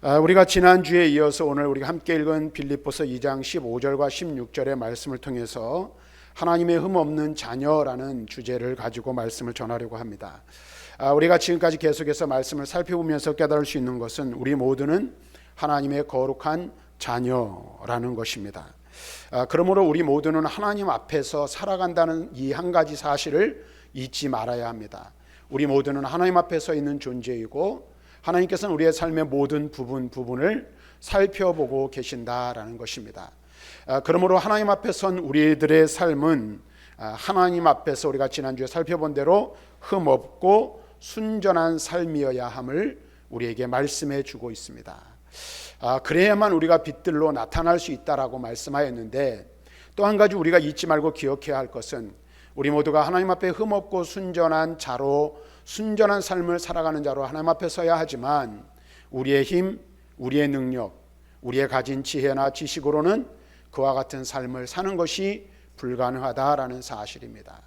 우리가 지난주에 이어서 오늘 우리가 함께 읽은 빌립보서 2장 15절과 16절의 말씀을 통해서 하나님의 흠없는 자녀라는 주제를 가지고 말씀을 전하려고 합니다. 우리가 지금까지 계속해서 말씀을 살펴보면서 깨달을 수 있는 것은 우리 모두는 하나님의 거룩한 자녀라는 것입니다. 그러므로 우리 모두는 하나님 앞에서 살아간다는 이 한 가지 사실을 잊지 말아야 합니다. 우리 모두는 하나님 앞에 서 있는 존재이고 하나님께서는 우리의 삶의 모든 부분을 살펴보고 계신다라는 것입니다. 그러므로 하나님 앞에 선 우리들의 삶은 하나님 앞에서 우리가 지난주에 살펴본 대로 흠없고 순전한 삶이어야 함을 우리에게 말씀해 주고 있습니다. 그래야만 우리가 빛들로 나타날 수 있다라고 말씀하였는데, 또 한 가지 우리가 잊지 말고 기억해야 할 것은 우리 모두가 하나님 앞에 흠없고 순전한 자로, 순전한 삶을 살아가는 자로 하나님 앞에 서야 하지만 우리의 힘, 우리의 능력, 우리의 가진 지혜나 지식으로는 그와 같은 삶을 사는 것이 불가능하다라는 사실입니다.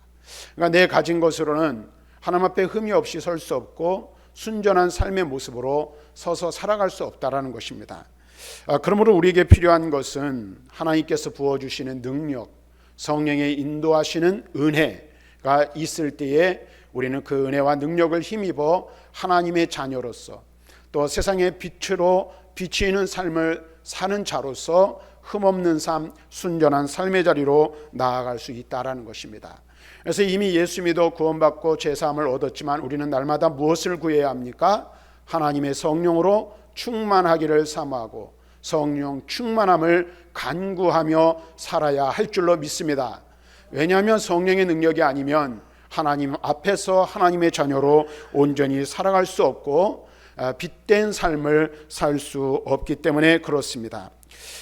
그러니까 내 가진 것으로는 하나님 앞에 흠이 없이 설 수 없고 순전한 삶의 모습으로 서서 살아갈 수 없다라는 것입니다. 그러므로 우리에게 필요한 것은 하나님께서 부어주시는 능력, 성령의 인도하시는 은혜가 있을 때에 우리는 그 은혜와 능력을 힘입어 하나님의 자녀로서, 또 세상의 빛으로 비치는 삶을 사는 자로서 흠없는 삶, 순전한 삶의 자리로 나아갈 수 있다라는 것입니다. 그래서 이미 예수 믿어 구원받고 제사함을 얻었지만 우리는 날마다 무엇을 구해야 합니까? 하나님의 성령으로 충만하기를 사모하고 성령 충만함을 간구하며 살아야 할 줄로 믿습니다. 왜냐하면 성령의 능력이 아니면 하나님 앞에서 하나님의 자녀로 온전히 살아갈 수 없고 빛된 삶을 살 수 없기 때문에 그렇습니다.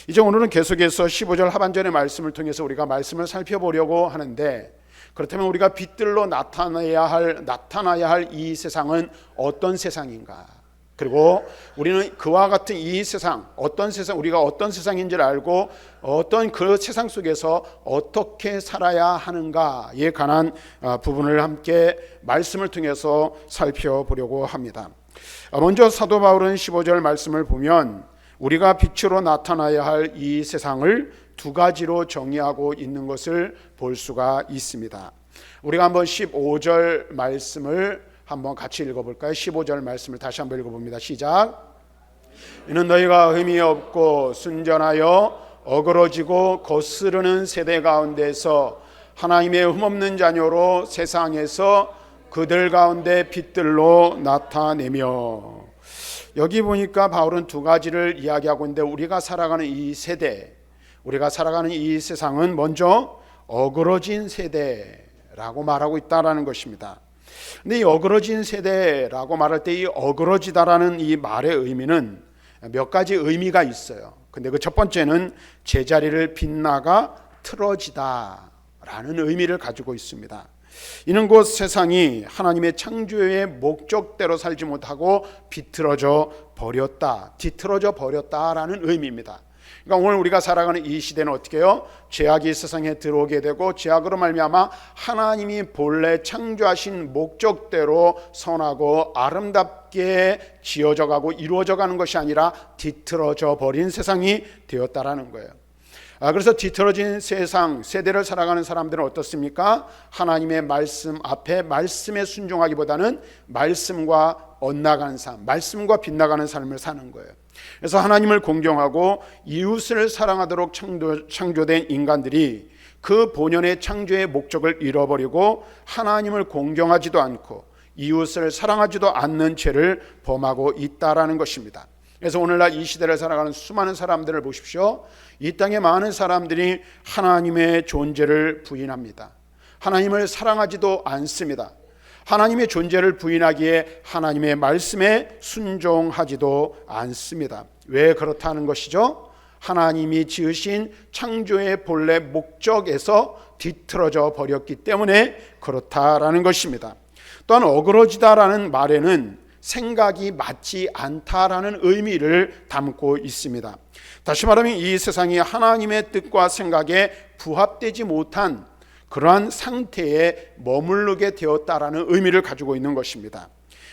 이제 오늘은 계속해서 15절 하반절의 말씀을 통해서 우리가 말씀을 살펴보려고 하는데, 그렇다면 우리가 빛들로 나타나야 할 이 세상은 어떤 세상인가? 그리고 우리는 그와 같은 이 세상, 우리가 어떤 세상인지를 알고 어떤 그 세상 속에서 어떻게 살아야 하는가에 관한 부분을 함께 말씀을 통해서 살펴보려고 합니다. 먼저 사도 바울은 15절 말씀을 보면 우리가 빛으로 나타나야 할 이 세상을 두 가지로 정의하고 있는 것을 볼 수가 있습니다. 우리가 한번 15절 말씀을 한번 같이 읽어볼까요? 15절 말씀을 다시 한번 읽어봅니다. 시작. 이는 너희가 흠이 없고 순전하여 어그러지고 거스르는 세대 가운데서 하나님의 흠없는 자녀로 세상에서 그들 가운데 빛들로 나타내며. 여기 보니까 바울은 두 가지를 이야기하고 있는데, 우리가 살아가는 이 세대, 우리가 살아가는 이 세상은 먼저 어그러진 세대라고 말하고 있다라는 것입니다. 근데 이 어그러진 세대라고 말할 때 이 어그러지다라는 이 말의 의미는 몇 가지 의미가 있어요. 근데 그 첫 번째는 제자리를 빗나가 틀어지다라는 의미를 가지고 있습니다. 이는 곧 세상이 하나님의 창조의 목적대로 살지 못하고 뒤틀어져 버렸다라는 의미입니다. 그러니까 오늘 우리가 살아가는 이 시대는 어떻게 해요? 죄악이 세상에 들어오게 되고 죄악으로 말미암아 하나님이 본래 창조하신 목적대로 선하고 아름답게 지어져 가고 이루어져 가는 것이 아니라 뒤틀어져 버린 세상이 되었다라는 거예요. 그래서 뒤틀어진 세대를 살아가는 사람들은 어떻습니까? 하나님의 말씀 앞에 말씀에 순종하기보다는 말씀과 엇나가는 삶, 말씀과 빗나가는 삶을 사는 거예요. 그래서 하나님을 공경하고 이웃을 사랑하도록 창조된 인간들이 그 본연의 창조의 목적을 잃어버리고 하나님을 공경하지도 않고 이웃을 사랑하지도 않는 죄를 범하고 있다라는 것입니다. 그래서 오늘날 이 시대를 살아가는 수많은 사람들을 보십시오. 이 땅에 많은 사람들이 하나님의 존재를 부인합니다. 하나님을 사랑하지도 않습니다. 하나님의 존재를 부인하기에 하나님의 말씀에 순종하지도 않습니다. 왜 그렇다는 것이죠? 하나님이 지으신 창조의 본래 목적에서 뒤틀어져 버렸기 때문에 그렇다라는 것입니다. 또한 어그러지다라는 말에는 생각이 맞지 않다라는 의미를 담고 있습니다. 다시 말하면 이 세상이 하나님의 뜻과 생각에 부합되지 못한 그러한 상태에 머무르게 되었다라는 의미를 가지고 있는 것입니다.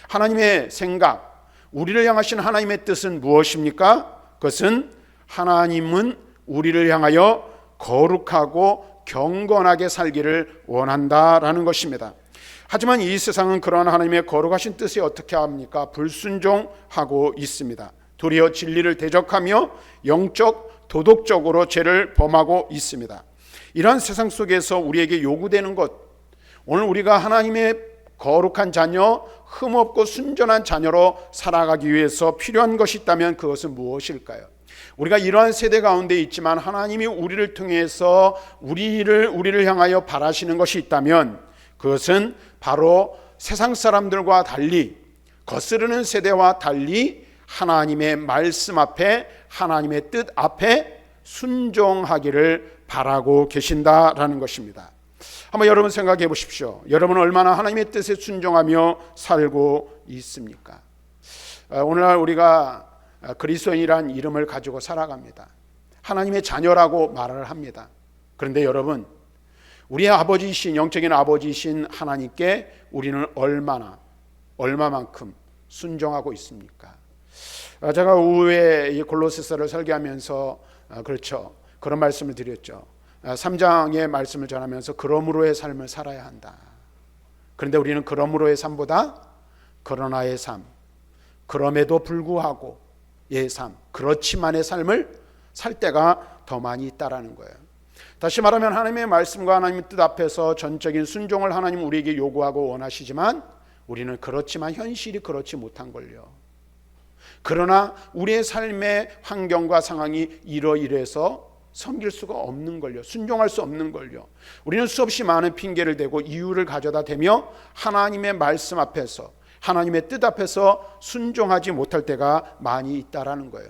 하나님의 생각, 우리를 향하신 하나님의 뜻은 무엇입니까? 그것은 하나님은 우리를 향하여 거룩하고 경건하게 살기를 원한다라는 것입니다. 하지만 이 세상은 그러한 하나님의 거룩하신 뜻이 어떻게 합니까? 불순종하고 있습니다. 도리어 진리를 대적하며 영적, 도덕적으로 죄를 범하고 있습니다. 이러한 세상 속에서 우리에게 요구되는 것, 오늘 우리가 하나님의 거룩한 자녀, 흠없고 순전한 자녀로 살아가기 위해서 필요한 것이 있다면 그것은 무엇일까요? 우리가 이러한 세대 가운데 있지만 하나님이 우리를 통해서 우리를 향하여 바라시는 것이 있다면 그것은 바로 세상 사람들과 달리, 거스르는 세대와 달리 하나님의 말씀 앞에, 하나님의 뜻 앞에 순종하기를 바라고 계신다라는 것입니다. 한번 여러분 생각해 보십시오. 여러분은 얼마나 하나님의 뜻에 순종하며 살고 있습니까? 오늘날 우리가 그리스도인이란 이름을 가지고 살아갑니다. 하나님의 자녀라고 말을 합니다. 그런데 여러분, 우리의 아버지이신, 영적인 아버지이신 하나님께 우리는 얼마만큼 순종하고 있습니까? 제가 오후에 이 골로새서를 설계하면서 그런 말씀을 드렸죠. 3장의 말씀을 전하면서 그러므로의 삶을 살아야 한다. 그런데 우리는 그러므로의 삶보다 그러나의 삶, 그럼에도 불구하고의 삶, 그렇지만의 삶을 살 때가 더 많이 있다라는 거예요. 다시 말하면 하나님의 말씀과 하나님의 뜻 앞에서 전적인 순종을 하나님 우리에게 요구하고 원하시지만 우리는 그렇지만 현실이 그렇지 못한 걸요. 그러나 우리의 삶의 환경과 상황이 이러이러해서 섬길 수가 없는 걸요. 순종할 수 없는 걸요. 우리는 수없이 많은 핑계를 대고 이유를 가져다 대며 하나님의 말씀 앞에서, 하나님의 뜻 앞에서 순종하지 못할 때가 많이 있다라는 거예요.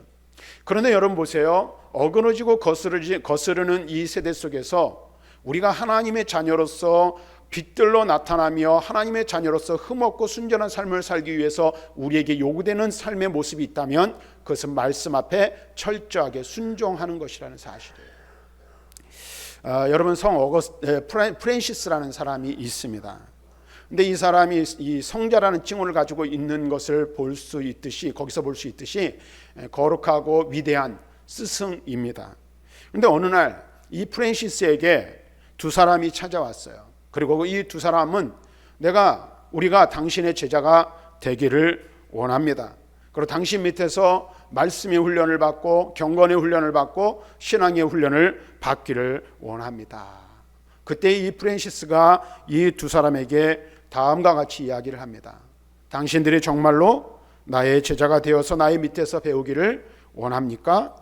그런데 여러분 보세요. 어그러지고 거스르는 이 세대 속에서 우리가 하나님의 자녀로서 빛들로 나타나며 하나님의 자녀로서 흠없고 순전한 삶을 살기 위해서 우리에게 요구되는 삶의 모습이 있다면 그것은 말씀 앞에 철저하게 순종하는 것이라는 사실이에요. 여러분, 프랜시스라는 사람이 있습니다. 근데 이 사람이 이 성자라는 칭호를 가지고 있는 것을 볼 수 있듯이, 거기서 볼 수 있듯이 거룩하고 위대한 스승입니다. 그런데 어느 날 이 프랜시스에게 두 사람이 찾아왔어요. 그리고 이 두 사람은 우리가 당신의 제자가 되기를 원합니다. 그리고 당신 밑에서 말씀의 훈련을 받고 경건의 훈련을 받고 신앙의 훈련을 받기를 원합니다. 그때 이 프랜시스가 이 두 사람에게 다음과 같이 이야기를 합니다. 당신들이 정말로 나의 제자가 되어서 나의 밑에서 배우기를 원합니까?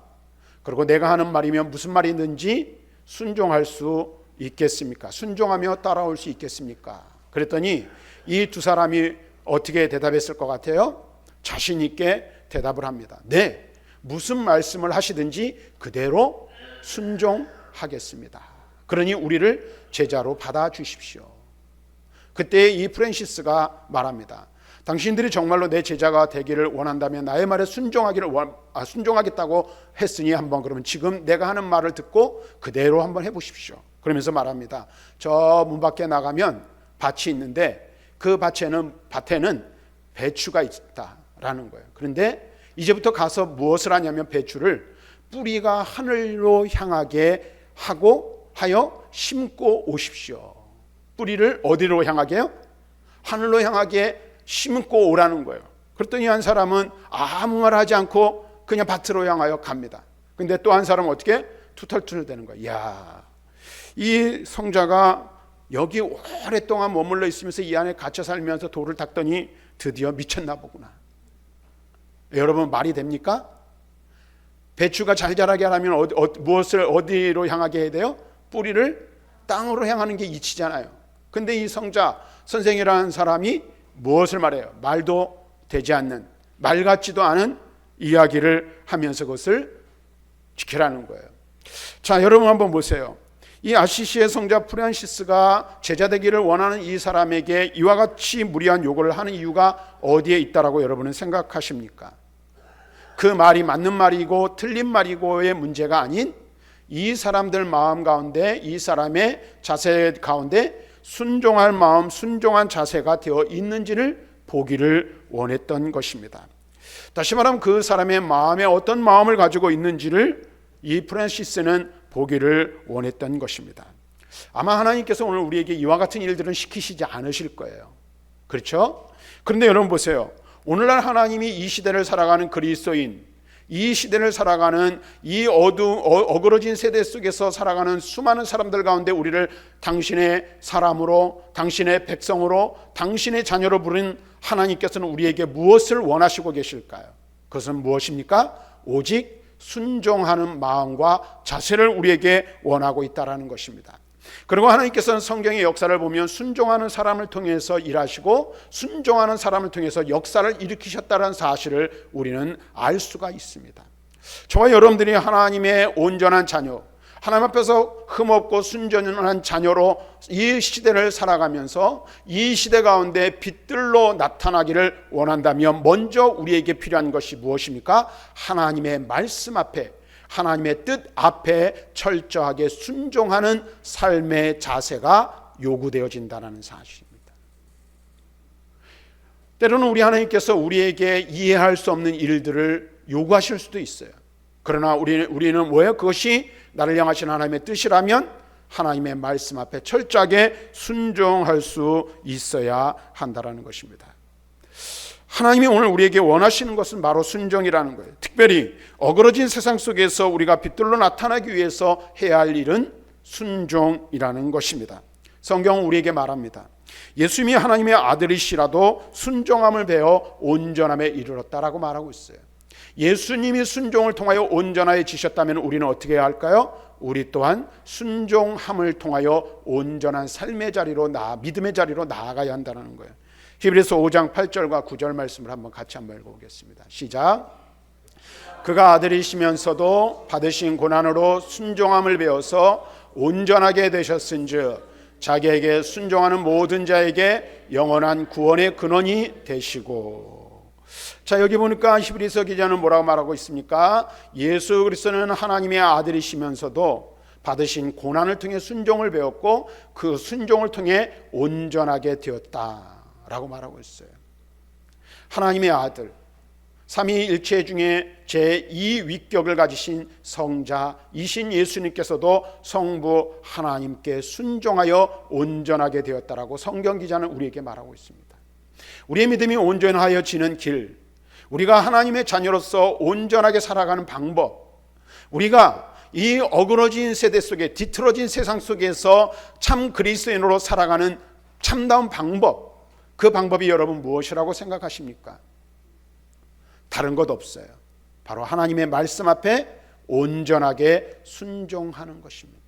그리고 내가 하는 말이면 무슨 말이든지 순종할 수 있겠습니까? 순종하며 따라올 수 있겠습니까? 그랬더니 이 두 사람이 어떻게 대답했을 것 같아요? 자신 있게 대답을 합니다. 네, 무슨 말씀을 하시든지 그대로 순종하겠습니다. 그러니 우리를 제자로 받아주십시오. 그때 이 프랜시스가 말합니다. 당신들이 정말로 내 제자가 되기를 원한다면 나의 말에 순종하겠다고 했으니 한번 그러면 지금 내가 하는 말을 듣고 그대로 한번 해보십시오. 그러면서 말합니다. 저 문 밖에 나가면 밭이 있는데 그 밭에는 배추가 있다라는 거예요. 그런데 이제부터 가서 무엇을 하냐면 배추를 뿌리가 하늘로 향하게 하여 심고 오십시오. 뿌리를 어디로 향하게요? 하늘로 향하게 심고 오라는 거예요. 그랬더니 한 사람은 아무 말 하지 않고 그냥 밭으로 향하여 갑니다. 근데 또 한 사람은 어떻게? 투덜투덜 대는 거예요. 이야, 이 성자가 여기 오랫동안 머물러 있으면서 이 안에 갇혀 살면서 돌을 닦더니 드디어 미쳤나 보구나. 여러분, 말이 됩니까? 배추가 잘 자라게 하려면 무엇을 어디로 향하게 해야 돼요? 뿌리를 땅으로 향하는 게 이치잖아요. 근데 이 성자 선생이라는 사람이 무엇을 말해요? 말도 되지 않는, 말 같지도 않은 이야기를 하면서 그것을 지키라는 거예요. 자, 여러분 한번 보세요. 이 아시시의 성자 프란시스가 제자 되기를 원하는 이 사람에게 이와 같이 무리한 요구를 하는 이유가 어디에 있다라고 여러분은 생각하십니까? 그 말이 맞는 말이고 틀린 말이고의 문제가 아닌 이 사람들 마음 가운데, 이 사람의 자세 가운데 순종할 마음, 순종한 자세가 되어 있는지를 보기를 원했던 것입니다. 다시 말하면 그 사람의 마음에 어떤 마음을 가지고 있는지를 이 프란시스는 보기를 원했던 것입니다. 아마 하나님께서 오늘 우리에게 이와 같은 일들은 시키시지 않으실 거예요. 그렇죠? 그런데 여러분 보세요. 오늘날 하나님이 이 시대를 살아가는 그리스도인, 이 시대를 살아가는 이 어그러진 세대 속에서 살아가는 수많은 사람들 가운데 우리를 당신의 사람으로, 당신의 백성으로, 당신의 자녀로 부른 하나님께서는 우리에게 무엇을 원하시고 계실까요? 그것은 무엇입니까? 오직 순종하는 마음과 자세를 우리에게 원하고 있다는 것입니다. 그리고 하나님께서는 성경의 역사를 보면 순종하는 사람을 통해서 일하시고 순종하는 사람을 통해서 역사를 일으키셨다는 사실을 우리는 알 수가 있습니다. 저와 여러분들이 하나님의 온전한 자녀, 하나님 앞에서 흠없고 순전한 자녀로 이 시대를 살아가면서 이 시대 가운데 빛들로 나타나기를 원한다면 먼저 우리에게 필요한 것이 무엇입니까? 하나님의 말씀 앞에, 하나님의 뜻 앞에 철저하게 순종하는 삶의 자세가 요구되어진다는 사실입니다. 때로는 우리 하나님께서 우리에게 이해할 수 없는 일들을 요구하실 수도 있어요. 그러나 우리는 뭐예요? 그것이 나를 향하신 하나님의 뜻이라면 하나님의 말씀 앞에 철저하게 순종할 수 있어야 한다는 것입니다. 하나님이 오늘 우리에게 원하시는 것은 바로 순종이라는 거예요. 특별히 어그러진 세상 속에서 우리가 빛들로 나타나기 위해서 해야 할 일은 순종이라는 것입니다. 성경은 우리에게 말합니다. 예수님이 하나님의 아들이시라도 순종함을 배워 온전함에 이르렀다라고 말하고 있어요. 예수님이 순종을 통하여 온전해지셨다면 우리는 어떻게 해야 할까요? 우리 또한 순종함을 통하여 온전한 삶의 자리로 믿음의 자리로 나아가야 한다는 거예요. 히브리서 5장 8절과 9절 말씀을 같이 한번 읽어보겠습니다. 시작. 그가 아들이시면서도 받으신 고난으로 순종함을 배워서 온전하게 되셨은즉 자기에게 순종하는 모든 자에게 영원한 구원의 근원이 되시고. 자, 여기 보니까 히브리서 기자는 뭐라고 말하고 있습니까? 예수 그리스도는 하나님의 아들이시면서도 받으신 고난을 통해 순종을 배웠고 그 순종을 통해 온전하게 되었다라고 말하고 있어요. 하나님의 아들, 삼위일체 중에 제2위격을 가지신 성자이신 예수님께서도 성부 하나님께 순종하여 온전하게 되었다라고 성경 기자는 우리에게 말하고 있습니다. 우리의 믿음이 온전하여지는 길, 우리가 하나님의 자녀로서 온전하게 살아가는 방법, 우리가 이 어그러진 세대 속에 뒤틀어진 세상 속에서 참 그리스도인으로 살아가는 참다운 방법, 그 방법이 여러분 무엇이라고 생각하십니까? 다른 것 없어요. 바로 하나님의 말씀 앞에 온전하게 순종하는 것입니다.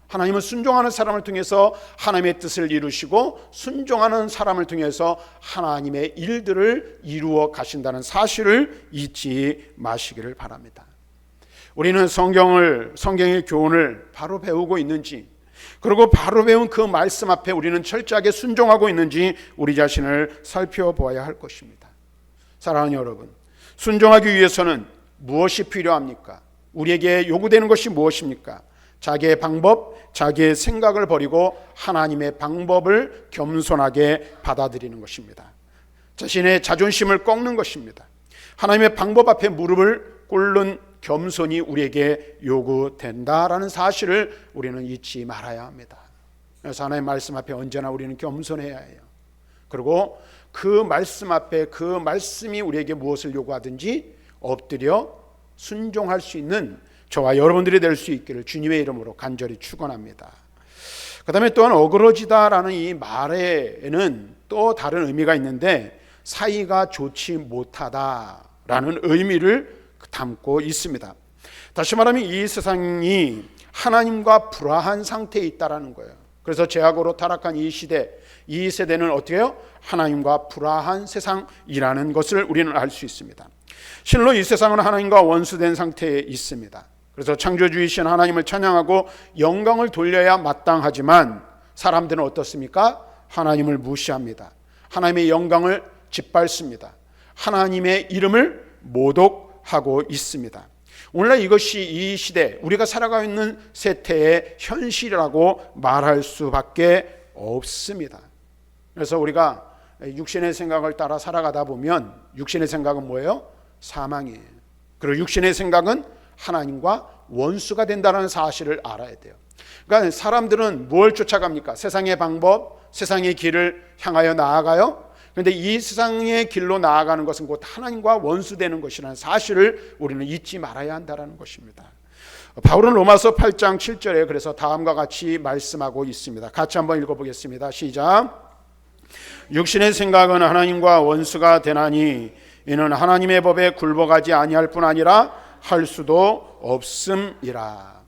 하나님은 순종하는 사람을 통해서 하나님의 뜻을 이루시고 순종하는 사람을 통해서 하나님의 일들을 이루어 가신다는 사실을 잊지 마시기를 바랍니다. 우리는 성경의 교훈을 바로 배우고 있는지, 그리고 바로 배운 그 말씀 앞에 우리는 철저하게 순종하고 있는지 우리 자신을 살펴보아야 할 것입니다. 사랑하는 여러분, 순종하기 위해서는 무엇이 필요합니까? 우리에게 요구되는 것이 무엇입니까? 자기의 방법, 자기의 생각을 버리고 하나님의 방법을 겸손하게 받아들이는 것입니다. 자신의 자존심을 꺾는 것입니다. 하나님의 방법 앞에 무릎을 꿇는 겸손이 우리에게 요구된다라는 사실을 우리는 잊지 말아야 합니다. 그래서 하나님의 말씀 앞에 언제나 우리는 겸손해야 해요. 그리고 그 말씀 앞에 그 말씀이 우리에게 무엇을 요구하든지 엎드려 순종할 수 있는 저와 여러분들이 될 수 있기를 주님의 이름으로 간절히 축원합니다. 그 다음에 또한 어그러지다라는 이 말에는 또 다른 의미가 있는데 사이가 좋지 못하다라는 의미를 담고 있습니다. 다시 말하면 이 세상이 하나님과 불화한 상태에 있다라는 거예요. 그래서 죄악으로 타락한 이 시대, 이 세대는 어떻게 해요? 하나님과 불화한 세상이라는 것을 우리는 알 수 있습니다. 실로 이 세상은 하나님과 원수된 상태에 있습니다. 그래서 창조주이신 하나님을 찬양하고 영광을 돌려야 마땅하지만 사람들은 어떻습니까? 하나님을 무시합니다. 하나님의 영광을 짓밟습니다. 하나님의 이름을 모독하고 있습니다. 오늘날 이것이 이 시대, 우리가 살아가고 있는 세태의 현실이라고 말할 수밖에 없습니다. 그래서 우리가 육신의 생각을 따라 살아가다 보면 육신의 생각은 뭐예요? 사망이에요. 그리고 육신의 생각은 하나님과 원수가 된다는 사실을 알아야 돼요. 그러니까 사람들은 뭘 쫓아갑니까? 세상의 방법, 세상의 길을 향하여 나아가요. 그런데 이 세상의 길로 나아가는 것은 곧 하나님과 원수되는 것이라는 사실을 우리는 잊지 말아야 한다는 것입니다. 바울은 로마서 8장 7절에 그래서 다음과 같이 말씀하고 있습니다. 같이 한번 읽어보겠습니다. 시작. 육신의 생각은 하나님과 원수가 되나니 이는 하나님의 법에 굴복하지 아니할 뿐 아니라 할 수도 없음이라.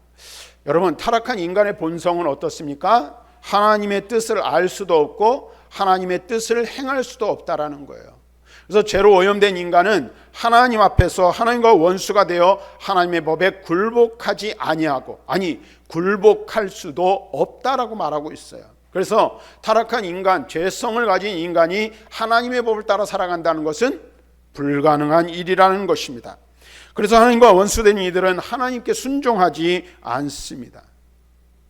여러분, 타락한 인간의 본성은 어떻습니까? 하나님의 뜻을 알 수도 없고 하나님의 뜻을 행할 수도 없다라는 거예요. 그래서 죄로 오염된 인간은 하나님 앞에서 하나님과 원수가 되어 하나님의 법에 굴복하지 아니하고, 굴복할 수도 없다라고 말하고 있어요. 그래서 타락한 인간, 죄성을 가진 인간이 하나님의 법을 따라 살아간다는 것은 불가능한 일이라는 것입니다. 그래서 하나님과 원수된 이들은 하나님께 순종하지 않습니다.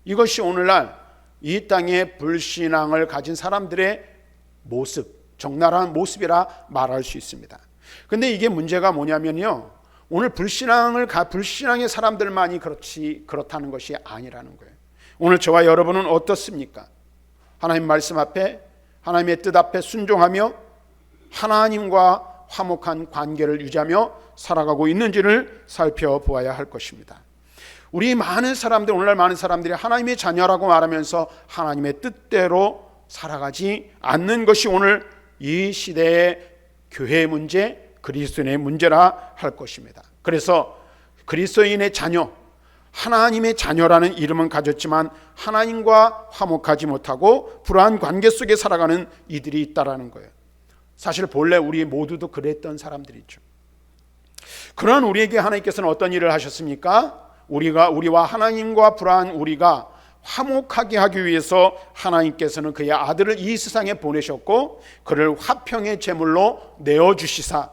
이것이 오늘날 이 땅에 불신앙을 가진 사람들의 모습, 적나라한 모습이라 말할 수 있습니다. 그런데 이게 문제가 뭐냐면요, 오늘 불신앙의 사람들만이 그렇다는 것이 아니라는 거예요. 오늘 저와 여러분은 어떻습니까? 하나님 말씀 앞에, 하나님의 뜻 앞에 순종하며 하나님과 화목한 관계를 유지하며 살아가고 있는지를 살펴보아야 할 것입니다. 우리 많은 사람들, 오늘날 많은 사람들이 하나님의 자녀라고 말하면서 하나님의 뜻대로 살아가지 않는 것이 오늘 이 시대의 교회의 문제, 그리스도인의 문제라 할 것입니다. 그래서 그리스도인의 자녀, 하나님의 자녀라는 이름은 가졌지만 하나님과 화목하지 못하고 불안한 관계 속에 살아가는 이들이 있다라는 거예요. 사실 본래 우리 모두도 그랬던 사람들이죠. 그러한 우리에게 하나님께서는 어떤 일을 하셨습니까? 우리와 하나님과 불안한 우리가 화목하게 하기 위해서 하나님께서는 그의 아들을 이 세상에 보내셨고 그를 화평의 제물로 내어주시사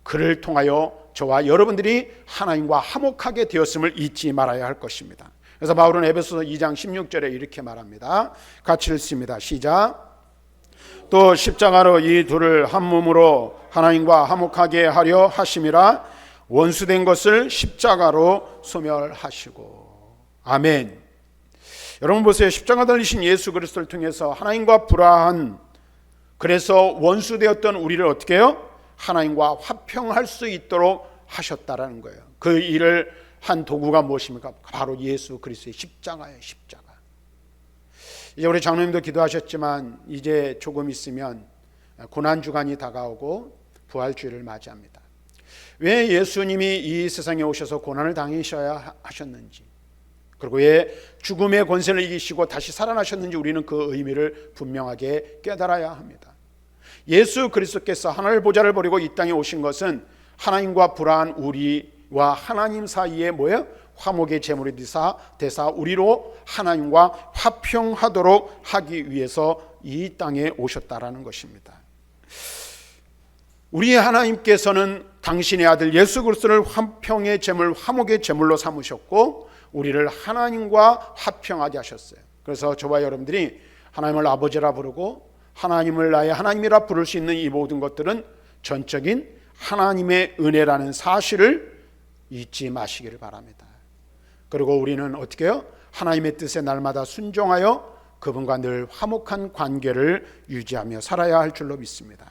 그를 통하여 저와 여러분들이 하나님과 화목하게 되었음을 잊지 말아야 할 것입니다. 그래서 바울은 에베소서 2장 16절에 이렇게 말합니다. 같이 읽습니다. 시작. 또 십자가로 이 둘을 한 몸으로 하나님과 화목하게 하려 하심이라 원수된 것을 십자가로 소멸하시고. 아멘. 여러분 보세요. 십자가 달리신 예수 그리스도를 통해서 하나님과 불화한, 그래서 원수되었던 우리를 어떻게 해요? 하나님과 화평할 수 있도록 하셨다라는 거예요. 그 일을 한 도구가 무엇입니까? 바로 예수 그리스도의 십자가예요. 십자가. 이제 우리 장로님도 기도하셨지만 이제 조금 있으면 고난주간이 다가오고 부활주일을 맞이합니다. 왜 예수님이 이 세상에 오셔서 고난을 당하셔야 하셨는지, 그리고 왜 죽음의 권세를 이기시고 다시 살아나셨는지 우리는 그 의미를 분명하게 깨달아야 합니다. 예수 그리스도께서 하늘 보좌를 버리고 이 땅에 오신 것은 하나님과 불화한 우리와 하나님 사이에 뭐예요? 화목의 제물이 되사 우리로 하나님과 화평하도록 하기 위해서 이 땅에 오셨다라는 것입니다. 우리 하나님께서는 당신의 아들 예수 그리스도를 화평의 제물, 화목의 제물로 삼으셨고 우리를 하나님과 화평하게 하셨어요. 그래서 저와 여러분들이 하나님을 아버지라 부르고 하나님을 나의 하나님이라 부를 수 있는 이 모든 것들은 전적인 하나님의 은혜라는 사실을 잊지 마시기를 바랍니다. 그리고 우리는 어떻게 해요? 하나님의 뜻에 날마다 순종하여 그분과 늘 화목한 관계를 유지하며 살아야 할 줄로 믿습니다.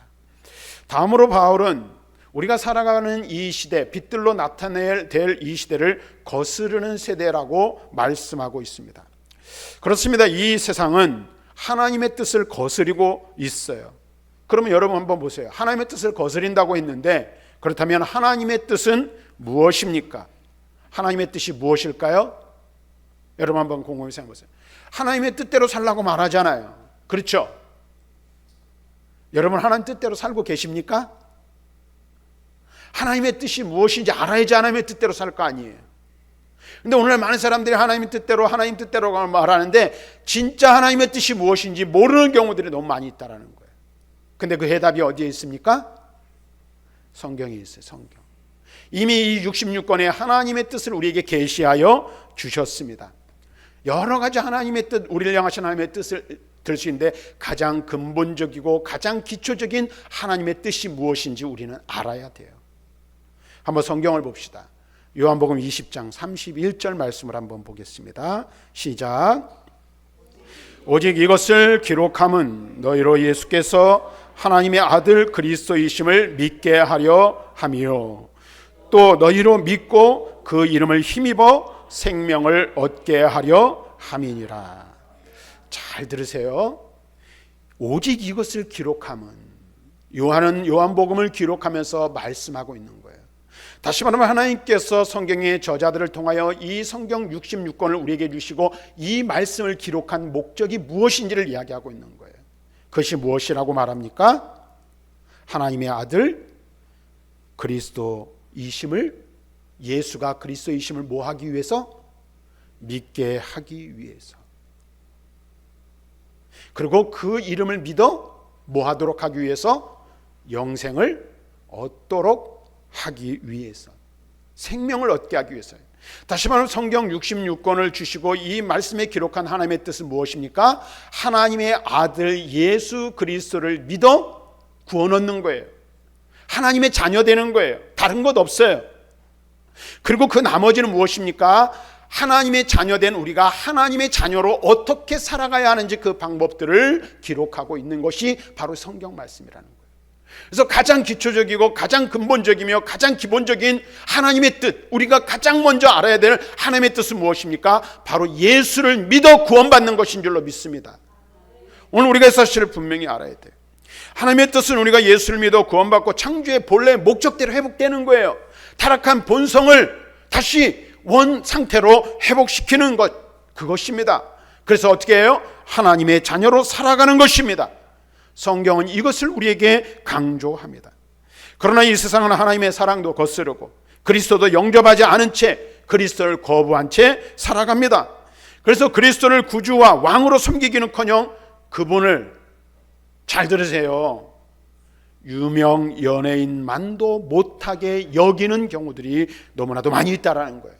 다음으로 바울은 우리가 살아가는 이 시대, 빛들로 나타낼 이 시대를 거스르는 세대라고 말씀하고 있습니다. 그렇습니다. 이 세상은 하나님의 뜻을 거스리고 있어요. 그러면 여러분 한번 보세요. 하나님의 뜻을 거스린다고 했는데 그렇다면 하나님의 뜻은 무엇입니까? 하나님의 뜻이 무엇일까요? 여러분 한번 곰곰이 생각해 보세요. 하나님의 뜻대로 살라고 말하잖아요. 그렇죠? 여러분 하나님 뜻대로 살고 계십니까? 하나님의 뜻이 무엇인지 알아야지 하나님의 뜻대로 살 거 아니에요. 근데 오늘 많은 사람들이 하나님 뜻대로 말하는데 진짜 하나님의 뜻이 무엇인지 모르는 경우들이 너무 많이 있다라는 거예요. 근데 그 해답이 어디에 있습니까? 성경에 있어요. 성경. 이미 이 66권의 하나님의 뜻을 우리에게 계시하여 주셨습니다. 여러 가지 하나님의 뜻, 우리를 향하신 하나님의 될 수 있는데 가장 근본적이고 가장 기초적인 하나님의 뜻이 무엇인지 우리는 알아야 돼요. 한번 성경을 봅시다. 요한복음 20장 31절 말씀을 한번 보겠습니다. 시작. 오직 이것을 기록함은 너희로 예수께서 하나님의 아들 그리스도이심을 믿게 하려 함이요 또 너희로 믿고 그 이름을 힘입어 생명을 얻게 하려 함이니라. 잘 들으세요. 오직 이것을 기록함은, 요한은 요한복음을 기록하면서 말씀하고 있는 거예요. 다시 말하면 하나님께서 성경의 저자들을 통하여 이 성경 66권을 우리에게 주시고 이 말씀을 기록한 목적이 무엇인지를 이야기하고 있는 거예요. 그것이 무엇이라고 말합니까? 하나님의 아들 그리스도이심을, 예수가 그리스도이심을 뭐 하기 위해서? 믿게 하기 위해서. 그리고 그 이름을 믿어 뭐 하도록 하기 위해서? 영생을 얻도록 하기 위해서, 생명을 얻게 하기 위해서요. 다시 말하면 성경 66권을 주시고 이 말씀에 기록한 하나님의 뜻은 무엇입니까? 하나님의 아들 예수 그리스도를 믿어 구원 얻는 거예요. 하나님의 자녀 되는 거예요. 다른 것 없어요. 그리고 그 나머지는 무엇입니까? 하나님의 자녀된 우리가 하나님의 자녀로 어떻게 살아가야 하는지 그 방법들을 기록하고 있는 것이 바로 성경 말씀이라는 거예요. 그래서 가장 기초적이고 가장 근본적이며 가장 기본적인 하나님의 뜻, 우리가 가장 먼저 알아야 될 하나님의 뜻은 무엇입니까? 바로 예수를 믿어 구원받는 것인 줄로 믿습니다. 오늘 우리가 이 사실을 분명히 알아야 돼요. 하나님의 뜻은 우리가 예수를 믿어 구원받고 창조의 본래 목적대로 회복되는 거예요. 타락한 본성을 다시 원 상태로 회복시키는 것, 그것입니다. 그래서 어떻게 해요? 하나님의 자녀로 살아가는 것입니다. 성경은 이것을 우리에게 강조합니다. 그러나 이 세상은 하나님의 사랑도 거스르고 그리스도도 영접하지 않은 채, 그리스도를 거부한 채 살아갑니다. 그래서 그리스도를 구주와 왕으로 섬기기는커녕 그분을, 잘 들으세요, 유명 연예인만도 못하게 여기는 경우들이 너무나도 많이 있다라는 거예요.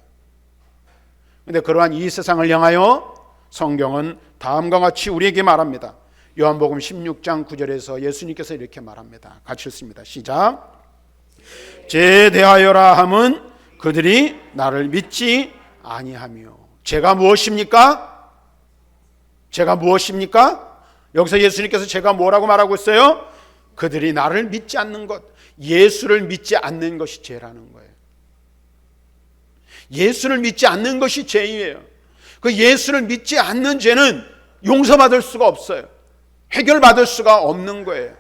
그런데 그러한 이 세상을 향하여 성경은 다음과 같이 우리에게 말합니다. 요한복음 16장 9절에서 예수님께서 이렇게 말합니다. 같이 읽습니다. 시작. 제 대하여라 함은 그들이 나를 믿지 아니하며. 제가 무엇입니까? 제가 무엇입니까? 여기서 예수님께서 제가 뭐라고 말하고 있어요? 그들이 나를 믿지 않는 것, 예수를 믿지 않는 것이 죄라는 거예요. 예수를 믿지 않는 것이 죄예요. 그 예수를 믿지 않는 죄는 용서받을 수가 없어요. 해결받을 수가 없는 거예요.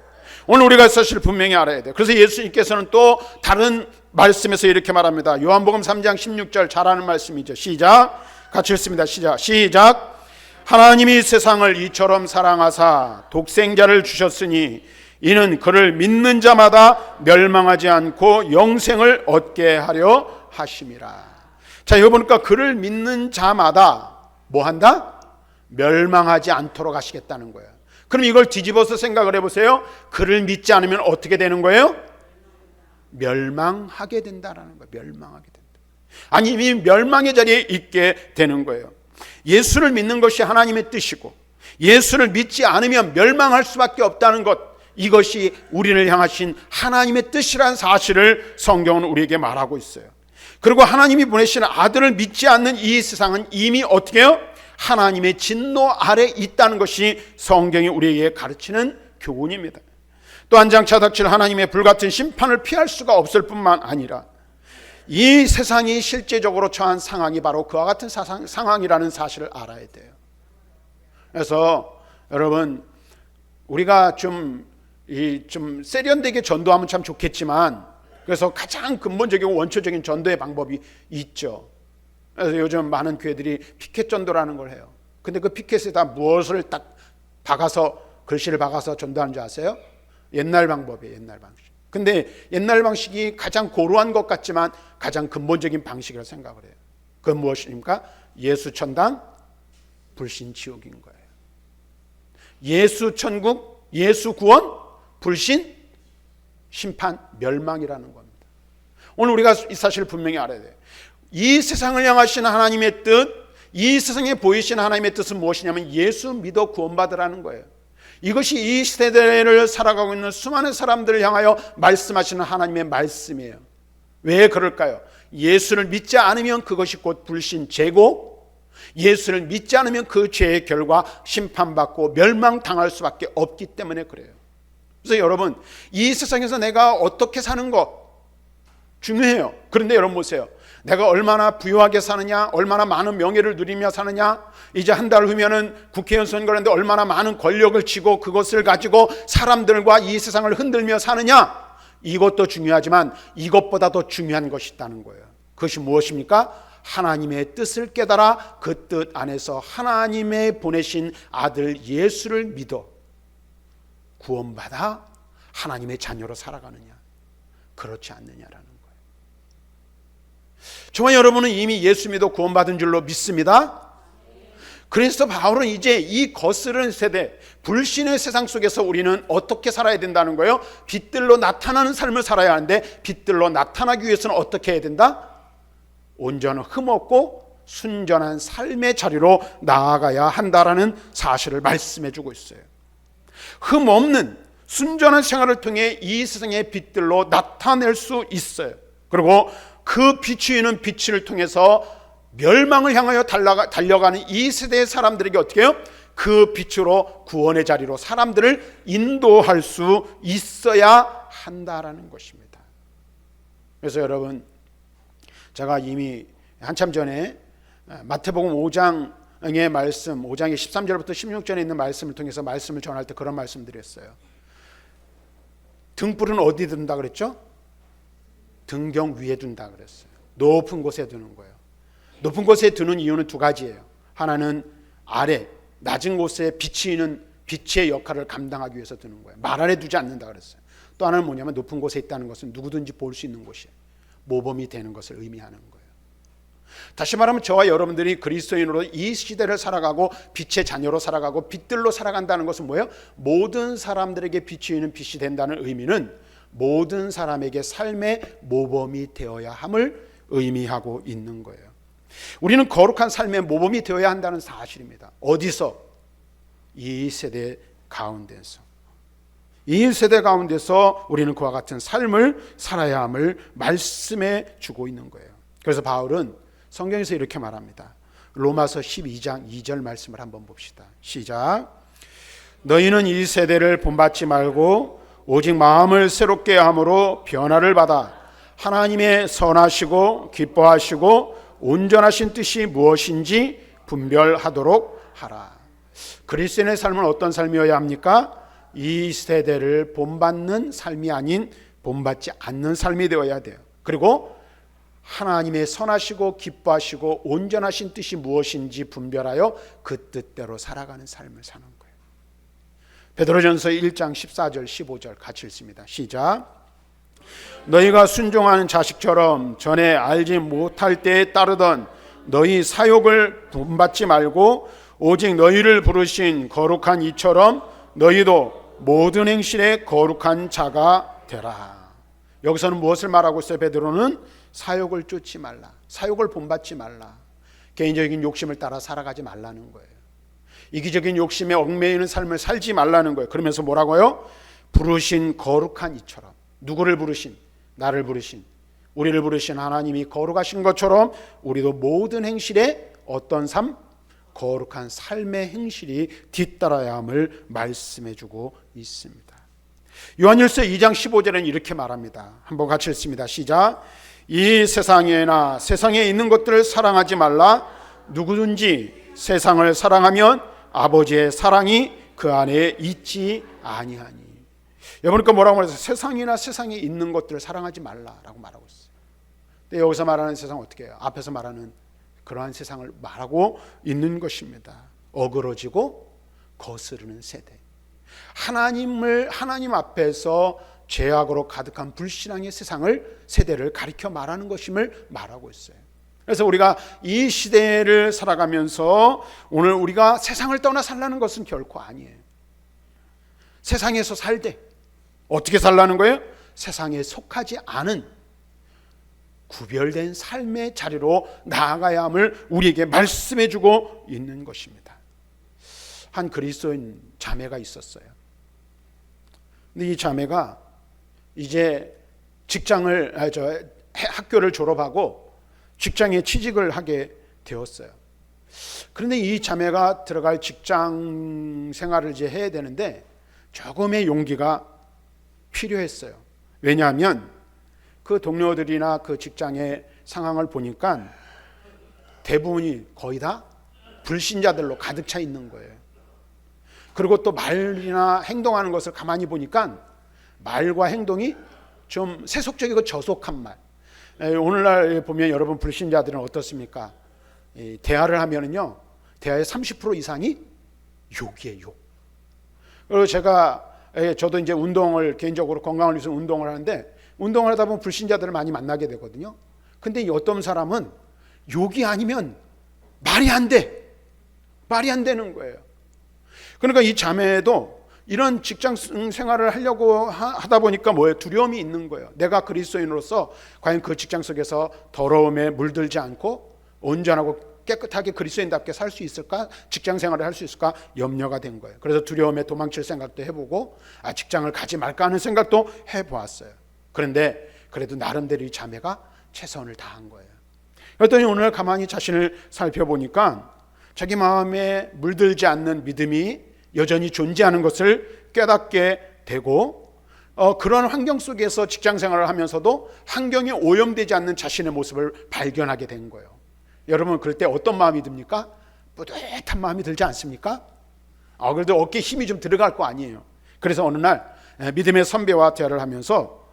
오늘 우리가 사실 분명히 알아야 돼요. 그래서 예수님께서는 또 다른 말씀에서 이렇게 말합니다. 요한복음 3장 16절 잘 아는 말씀이죠. 시작. 같이 읽습니다. 시작. 하나님이 세상을 이처럼 사랑하사 독생자를 주셨으니 이는 그를 믿는 자마다 멸망하지 않고 영생을 얻게 하려 하심이라. 자, 여기 보니까 그를 믿는 자마다 뭐 한다? 멸망하지 않도록 하시겠다는 거예요. 그럼 이걸 뒤집어서 생각을 해보세요. 그를 믿지 않으면 어떻게 되는 거예요? 멸망하게 된다라는 거예요. 멸망하게 된다. 아니, 이미 멸망의 자리에 있게 되는 거예요. 예수를 믿는 것이 하나님의 뜻이고 예수를 믿지 않으면 멸망할 수밖에 없다는 것, 이것이 우리를 향하신 하나님의 뜻이라는 사실을 성경은 우리에게 말하고 있어요. 그리고 하나님이 보내신 아들을 믿지 않는 이 세상은 이미 어떻게 해요? 하나님의 진노 아래 있다는 것이 성경이 우리에게 가르치는 교훈입니다. 또한 장차 닥칠 하나님의 불같은 심판을 피할 수가 없을 뿐만 아니라 이 세상이 실제적으로 처한 상황이 바로 그와 같은 상황이라는 사실을 알아야 돼요. 그래서 여러분, 우리가 좀 세련되게 전도하면 참 좋겠지만, 그래서 가장 근본적이고 원초적인 전도의 방법이 있죠. 그래서 요즘 많은 교회들이 피켓 전도라는 걸 해요. 근데 그 피켓에다 무엇을 딱 박아서, 글씨를 박아서 전도하는 줄 아세요? 옛날 방법이에요. 옛날 방식. 근데 옛날 방식이 가장 고루한 것 같지만 가장 근본적인 방식이라고 생각을 해요. 그건 무엇입니까? 예수 천당, 불신 지옥인 거예요. 예수 천국, 예수 구원, 불신 심판, 멸망이라는 겁니다. 오늘 우리가 이 사실을 분명히 알아야 돼요. 이 세상을 향하신 하나님의 뜻, 이 세상에 보이신 하나님의 뜻은 무엇이냐면 예수 믿어 구원받으라는 거예요. 이것이 이 세대를 살아가고 있는 수많은 사람들을 향하여 말씀하시는 하나님의 말씀이에요. 왜 그럴까요? 예수를 믿지 않으면 그것이 곧 불신, 죄고, 예수를 믿지 않으면 그 죄의 결과 심판받고 멸망당할 수밖에 없기 때문에 그래요. 그래서 여러분, 이 세상에서 내가 어떻게 사는 것 중요해요. 그런데 여러분 보세요. 내가 얼마나 부유하게 사느냐, 얼마나 많은 명예를 누리며 사느냐, 이제 한 달 후면은 국회의원 선거하는데 얼마나 많은 권력을 쥐고 그것을 가지고 사람들과 이 세상을 흔들며 사느냐, 이것도 중요하지만 이것보다 더 중요한 것이 있다는 거예요. 그것이 무엇입니까? 하나님의 뜻을 깨달아 그 뜻 안에서 하나님의 보내신 아들 예수를 믿어 구원받아 하나님의 자녀로 살아가느냐, 그렇지 않느냐라는 거예요. 저와 여러분은 이미 예수 믿어 구원받은 줄로 믿습니다. 그래서 바울은 이제 이 거스른 세대, 불신의 세상 속에서 우리는 어떻게 살아야 된다는 거예요? 빛들로 나타나는 삶을 살아야 하는데, 빛들로 나타나기 위해서는 어떻게 해야 된다? 온전한 흠없고 순전한 삶의 자리로 나아가야 한다라는 사실을 말씀해 주고 있어요. 흠없는 순전한 생활을 통해 이 세상의 빛들로 나타낼 수 있어요. 그리고 그 비추이는 빛을 통해서 멸망을 향하여 달려가는 이 세대의 사람들에게 어떻게 해요? 그 빛으로 구원의 자리로 사람들을 인도할 수 있어야 한다라는 것입니다. 그래서 여러분, 제가 이미 한참 전에 마태복음 5장의 말씀, 5장의 13절부터 16절에 있는 말씀을 통해서 말씀을 전할 때 그런 말씀 드렸어요. 등불은 어디 둔다 그랬죠? 등경 위에 둔다 그랬어요. 높은 곳에 두는 거예요. 높은 곳에 두는 이유는 두 가지예요. 하나는 아래 낮은 곳에 비치는 빛의 역할을 감당하기 위해서 두는 거예요. 말 아래 두지 않는다 그랬어요. 또 하나는 뭐냐면 높은 곳에 있다는 것은 누구든지 볼 수 있는 곳이에요. 모범이 되는 것을 의미하는 거예요. 다시 말하면 저와 여러분들이 그리스도인으로 이 시대를 살아가고 빛의 자녀로 살아가고 빛들로 살아간다는 것은 뭐예요? 모든 사람들에게 비추이는 빛이 된다는 의미는 모든 사람에게 삶의 모범이 되어야 함을 의미하고 있는 거예요. 우리는 거룩한 삶의 모범이 되어야 한다는 사실입니다. 어디서? 이 세대 가운데서. 이 세대 가운데서 우리는 그와 같은 삶을 살아야 함을 말씀해 주고 있는 거예요. 그래서 바울은 성경에서 이렇게 말합니다. 로마서 12장 2절 말씀을 한번 봅시다. 시작. 너희는 이 세대를 본받지 말고 오직 마음을 새롭게 함으로 변화를 받아 하나님의 선하시고 기뻐하시고 온전하신 뜻이 무엇인지 분별하도록 하라. 그리스도인의 삶은 어떤 삶이어야 합니까? 이 세대를 본받는 삶이 아닌 본받지 않는 삶이 되어야 돼요. 그리고 하나님의 선하시고 기뻐하시고 온전하신 뜻이 무엇인지 분별하여 그 뜻대로 살아가는 삶을 사는 거예요. 베드로전서 1장 14절 15절 같이 읽습니다. 시작. 너희가 순종하는 자식처럼 전에 알지 못할 때에 따르던 너희 사욕을 본받지 말고 오직 너희를 부르신 거룩한 이처럼 너희도 모든 행실에 거룩한 자가 되라. 여기서는 무엇을 말하고 있어요? 베드로는 사욕을 쫓지 말라, 사욕을 본받지 말라, 개인적인 욕심을 따라 살아가지 말라는 거예요. 이기적인 욕심에 얽매이는 삶을 살지 말라는 거예요. 그러면서 뭐라고요? 부르신 거룩한 이처럼. 누구를 부르신? 나를 부르신, 우리를 부르신 하나님이 거룩하신 것처럼 우리도 모든 행실에 어떤 삶? 거룩한 삶의 행실이 뒤따라야 함을 말씀해주고 있습니다. 요한일서 2장 15절에는 이렇게 말합니다. 한번 같이 읽습니다. 시작. 이 세상에나 세상에 있는 것들을 사랑하지 말라. 누구든지 세상을 사랑하면 아버지의 사랑이 그 안에 있지 아니하니. 여러분께 뭐라고 말해서 세상이나 세상에 있는 것들을 사랑하지 말라라고 말하고 있어요. 근데 여기서 말하는 세상은 어떻게 해요? 앞에서 말하는 그러한 세상을 말하고 있는 것입니다. 어그러지고 거스르는 세대, 하나님 앞에서 죄악으로 가득한 불신앙의 세대를 가리켜 말하는 것임을 말하고 있어요. 그래서 우리가 이 시대를 살아가면서 오늘 우리가 세상을 떠나 살라는 것은 결코 아니에요. 세상에서 살되 어떻게 살라는 거예요? 세상에 속하지 않은 구별된 삶의 자리로 나아가야 함을 우리에게 말씀해 주고 있는 것입니다. 한 그리스도인 자매가 있었어요. 근데 이 자매가 이제 학교를 졸업하고 직장에 취직을 하게 되었어요. 그런데 이 자매가 들어갈 직장 생활을 이제 해야 되는데 조금의 용기가 필요했어요. 왜냐하면 그 동료들이나 그 직장의 상황을 보니까 대부분이 거의 다 불신자들로 가득 차 있는 거예요. 그리고 또 말이나 행동하는 것을 가만히 보니까 말과 행동이 좀 세속적이고 저속한 말. 오늘날 보면 여러분 불신자들은 어떻습니까? 대화를 하면은요, 대화의 30% 이상이 욕이에요, 욕. 그리고 저도 이제 운동을 개인적으로 건강을 위해서 운동을 하는데 운동을 하다 보면 불신자들을 많이 만나게 되거든요. 근데 어떤 사람은 욕이 아니면 말이 안 되는 거예요. 그러니까 이 자매도 이런 직장 생활을 하려고 하다 보니까 두려움이 있는 거예요. 내가 그리스도인으로서 과연 그 직장 속에서 더러움에 물들지 않고 온전하고 깨끗하게 그리스도인답게 살 수 있을까? 직장 생활을 할 수 있을까? 염려가 된 거예요. 그래서 두려움에 도망칠 생각도 해보고 직장을 가지 말까 하는 생각도 해보았어요. 그런데 그래도 나름대로 이 자매가 최선을 다한 거예요. 그랬더니 오늘 가만히 자신을 살펴보니까 자기 마음에 물들지 않는 믿음이 여전히 존재하는 것을 깨닫게 되고 그런 환경 속에서 직장 생활을 하면서도 환경에 오염되지 않는 자신의 모습을 발견하게 된 거예요. 여러분 그럴 때 어떤 마음이 듭니까? 뿌듯한 마음이 들지 않습니까? 그래도 어깨에 힘이 좀 들어갈 거 아니에요. 그래서 어느 날 믿음의 선배와 대화를 하면서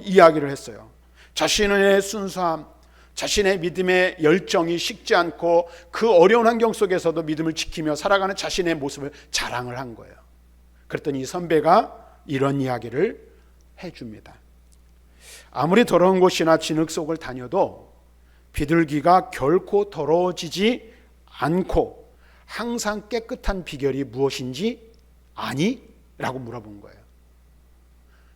이야기를 했어요. 자신의 순수함, 자신의 믿음의 열정이 식지 않고 그 어려운 환경 속에서도 믿음을 지키며 살아가는 자신의 모습을 자랑을 한 거예요. 그랬더니 이 선배가 이런 이야기를 해줍니다. 아무리 더러운 곳이나 진흙 속을 다녀도 비둘기가 결코 더러워지지 않고 항상 깨끗한 비결이 무엇인지 아니? 라고 물어본 거예요.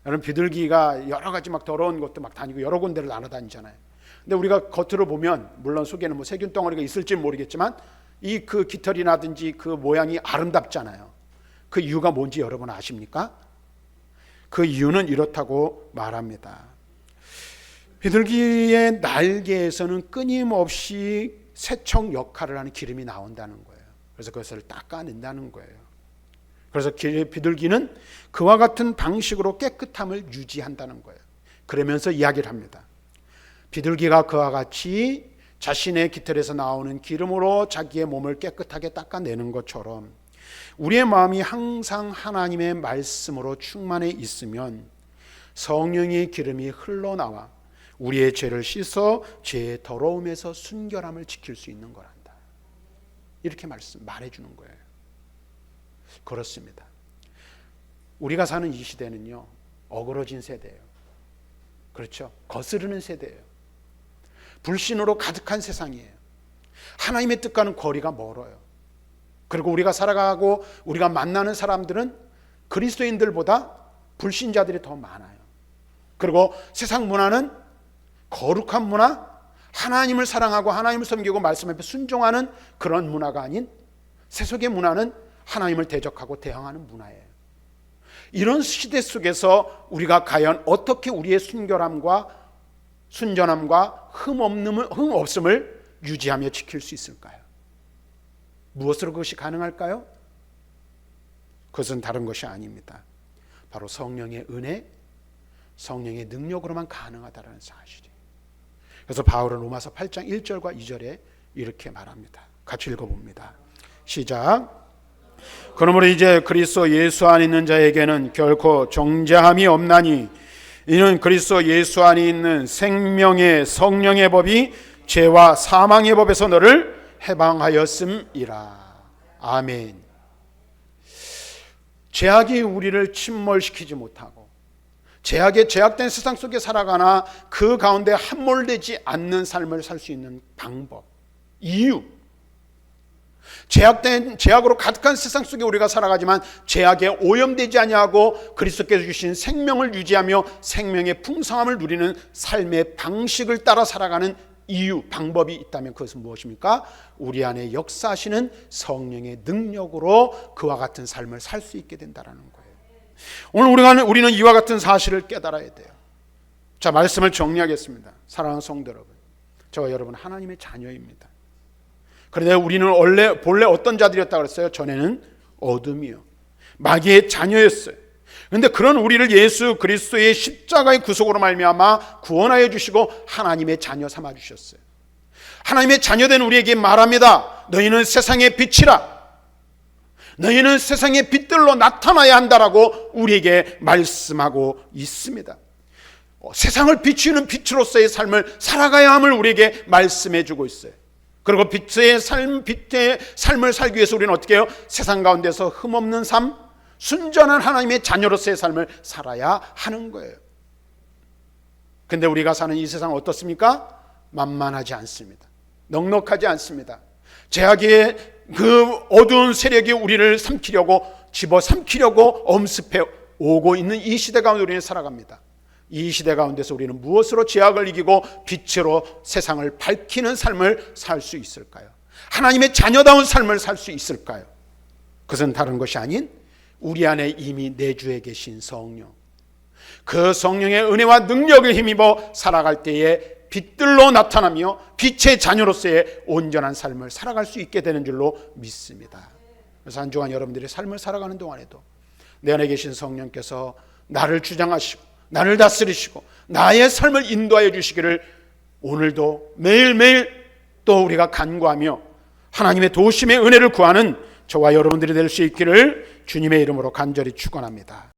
여러분 비둘기가 여러 가지 더러운 것도 다니고 여러 군데를 날아다니잖아요. 근데 우리가 겉으로 보면 물론 속에는 세균 덩어리가 있을지 모르겠지만 그 깃털이라든지 그 모양이 아름답잖아요. 그 이유가 뭔지 여러분 아십니까? 그 이유는 이렇다고 말합니다. 비둘기의 날개에서는 끊임없이 세척 역할을 하는 기름이 나온다는 거예요. 그래서 그것을 닦아낸다는 거예요. 그래서 비둘기는 그와 같은 방식으로 깨끗함을 유지한다는 거예요. 그러면서 이야기를 합니다. 비둘기가 그와 같이 자신의 깃털에서 나오는 기름으로 자기의 몸을 깨끗하게 닦아내는 것처럼 우리의 마음이 항상 하나님의 말씀으로 충만해 있으면 성령의 기름이 흘러나와 우리의 죄를 씻어 죄의 더러움에서 순결함을 지킬 수 있는 거란다. 이렇게 말해주는 거예요. 그렇습니다. 우리가 사는 이 시대는요, 어그러진 세대예요. 그렇죠? 거스르는 세대예요. 불신으로 가득한 세상이에요. 하나님의 뜻과는 거리가 멀어요. 그리고 우리가 살아가고 우리가 만나는 사람들은 그리스도인들보다 불신자들이 더 많아요. 그리고 세상 문화는 거룩한 문화, 하나님을 사랑하고 하나님을 섬기고 말씀 앞에 순종하는 그런 문화가 아닌 세속의 문화는 하나님을 대적하고 대항하는 문화예요. 이런 시대 속에서 우리가 과연 어떻게 우리의 순결함과 순전함과 흠없음을 유지하며 지킬 수 있을까요? 무엇으로 그것이 가능할까요? 그것은 다른 것이 아닙니다. 바로 성령의 은혜, 성령의 능력으로만 가능하다는 사실이에요. 그래서 바울은 로마서 8장 1절과 2절에 이렇게 말합니다. 같이 읽어봅니다. 시작. 그러므로 이제 그리스도 예수 안에 있는 자에게는 결코 정죄함이 없나니 이는 그리스도 예수 안에 있는 생명의 성령의 법이 죄와 사망의 법에서 너를 해방하였음이라. 아멘. 죄악이 우리를 침몰시키지 못하고 죄악에 죄악된 세상 속에 살아가나 그 가운데 함몰되지 않는 삶을 살 수 있는 방법, 이유, 죄악으로 가득한 세상 속에 우리가 살아가지만 죄악에 오염되지 아니하고 그리스도께서 주신 생명을 유지하며 생명의 풍성함을 누리는 삶의 방식을 따라 살아가는 이유, 방법이 있다면 그것은 무엇입니까? 우리 안에 역사하시는 성령의 능력으로 그와 같은 삶을 살 수 있게 된다는 거예요. 오늘 우리는 이와 같은 사실을 깨달아야 돼요. 자, 말씀을 정리하겠습니다. 사랑하는 성도 여러분, 저와 여러분 하나님의 자녀입니다. 그런데 우리는 본래 어떤 자들이었다고 그랬어요? 전에는 어둠이요, 마귀의 자녀였어요. 그런데 그런 우리를 예수 그리스도의 십자가의 구속으로 말미암아 구원하여 주시고 하나님의 자녀 삼아 주셨어요. 하나님의 자녀된 우리에게 말합니다. 너희는 세상의 빛이라. 너희는 세상의 빛들로 나타나야 한다라고 우리에게 말씀하고 있습니다. 세상을 비추는 빛으로서의 삶을 살아가야 함을 우리에게 말씀해 주고 있어요. 그리고 빛의 삶을 살기 위해서 우리는 어떻게 해요? 세상 가운데서 흠없는 삶, 순전한 하나님의 자녀로서의 삶을 살아야 하는 거예요. 근데 우리가 사는 이 세상은 어떻습니까? 만만하지 않습니다. 넉넉하지 않습니다. 죄악의 그 어두운 세력이 우리를 집어삼키려고 엄습해 오고 있는 이 시대 가운데 우리는 살아갑니다. 이 시대 가운데서 우리는 무엇으로 죄악을 이기고 빛으로 세상을 밝히는 삶을 살 수 있을까요? 하나님의 자녀다운 삶을 살 수 있을까요? 그것은 다른 것이 아닌 우리 안에 이미 내주에 계신 성령, 그 성령의 은혜와 능력을 힘입어 살아갈 때에 빛들로 나타나며 빛의 자녀로서의 온전한 삶을 살아갈 수 있게 되는 줄로 믿습니다. 그래서 한 주간 여러분들이 삶을 살아가는 동안에도 내 안에 계신 성령께서 나를 주장하시고 나를 다스리시고 나의 삶을 인도하여 주시기를 오늘도 매일매일 또 우리가 간구하며 하나님의 도우심의 은혜를 구하는 저와 여러분들이 될 수 있기를 주님의 이름으로 간절히 축원합니다.